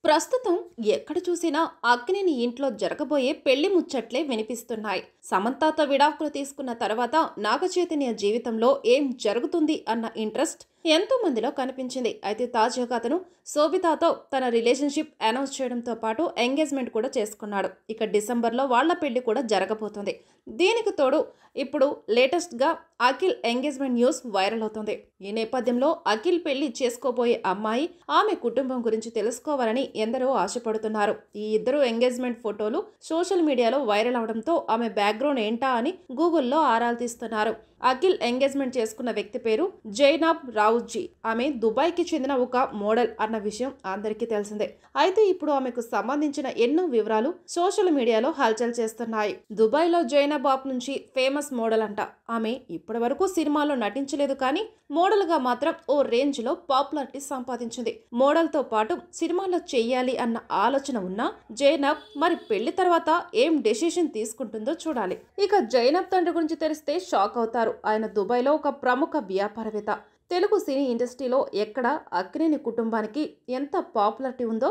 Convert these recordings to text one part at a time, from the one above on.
ప్రస్తుతం ఎక్కడ చూసినా అక్కినేని ఇంట్లో జరగబోయే పెళ్లి ముచ్చట్లే వినిపిస్తున్నాయి. సమంతతో విడాకులు తీసుకున్న తర్వాత నాగచైతన్య జీవితంలో ఏం జరుగుతుంది అన్న ఇంట్రెస్ట్ ఎంతో మందిలో కనిపించింది. అయితే తాజాగా అతను శోభితాతో తన రిలేషన్షిప్ అనౌన్స్ చేయడంతో పాటు ఎంగేజ్మెంట్ కూడా చేసుకున్నాడు. ఇక డిసెంబర్లో వాళ్ల పెళ్లి కూడా జరగబోతుంది. దీనికి తోడు ఇప్పుడు లేటెస్ట్ గా అఖిల్ ఎంగేజ్మెంట్ న్యూస్ వైరల్ అవుతుంది. ఈ నేపథ్యంలో అఖిల్ పెళ్లి చేసుకోబోయే అమ్మాయి, ఆమె కుటుంబం గురించి తెలుసుకోవాలని ఎందరో ఆశపడుతున్నారు. ఈ ఇద్దరు ఎంగేజ్మెంట్ ఫోటోలు సోషల్ మీడియాలో వైరల్ అవడంతో ఆమె బ్యాక్గ్రౌండ్ ఏంటా అని గూగుల్లో ఆరాలు తీస్తున్నారు. అఖిల్ ఎంగేజ్మెంట్ చేసుకున్న వ్యక్తి పేరు జైనబ్ రావుత్జీ. ఆమె దుబాయ్కి చెందిన ఒక మోడల్ అన్న విషయం అందరికీ తెలిసిందే. అయితే ఇప్పుడు ఆమెకు సంబంధించిన ఎన్నో వివరాలు సోషల్ మీడియాలో హల్చల్ చేస్తున్నాయి. దుబాయ్లో జైనబ్ ఆప్ నుంచి ఫేమస్ మోడల్ అంట. ఆమె ఇప్పటి వరకు సినిమాలో నటించలేదు, కానీ మోడల్ గా మాత్రం ఓ రేంజ్ లో పాపులారిటీ సంపాదించింది. మోడల్ తో పాటు సినిమాలో చెయ్యాలి అన్న ఆలోచన ఉన్న జైనబ్ మరి పెళ్లి తర్వాత ఏం డెసిషన్ తీసుకుంటుందో చూడాలి. ఇక జైనబ్ తండ్రి గురించి తెలిస్తే షాక్ అవుతారు. ఆయన దుబాయ్లో ఒక ప్రముఖ వ్యాపారవేత్త. తెలుగు సినీ ఇండస్ట్రీలో ఎక్కడ అక్కినేని కుటుంబానికి ఎంత పాపులారిటీ ఉందో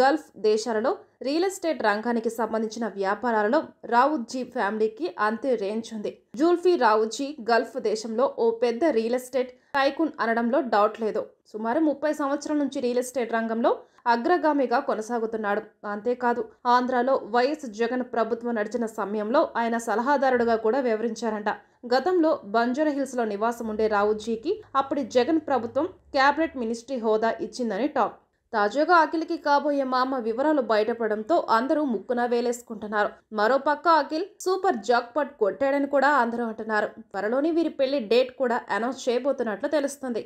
గల్ఫ్ దేశాలలో రియల్ ఎస్టేట్ రంగానికి సంబంధించిన వ్యాపారాలలో రావుత్జీ ఫ్యామిలీకి అంతే రేంజ్ ఉంది. జుల్ఫీ రావుత్జీ గల్ఫ్ దేశంలో ఓ పెద్ద రియల్ ఎస్టేట్ టైకూన్ అనడంలో డౌట్ లేదు. సుమారు 30 సంవత్సరాల నుంచి రియల్ ఎస్టేట్ రంగంలో అగ్రగామిగా కొనసాగుతున్నాడు. అంతేకాదు, ఆంధ్రాలో వైఎస్ జగన్ ప్రభుత్వం నడిచిన సమయంలో ఆయన సలహాదారుడుగా కూడా వ్యవహరించారంట. గతంలో బంజారాహిల్స్ లో నివాసం ఉండే రావుత్జీకి అప్పటి జగన్ ప్రభుత్వం క్యాబినెట్ మినిస్ట్రీ హోదా ఇచ్చిందని టాక్. తాజాగా అఖిల్కి కాబోయే మామ వివరాలు బయటపడడంతో అందరూ ముక్కున వేలేసుకుంటున్నారు. మరోపక్క అఖిల్ సూపర్ జాక్పాట్ కొట్టాడని కూడా అందరూ అంటున్నారు. త్వరలోనే వీరి పెళ్లి డేట్ కూడా అనౌన్స్ చేయబోతున్నట్లు తెలుస్తుంది.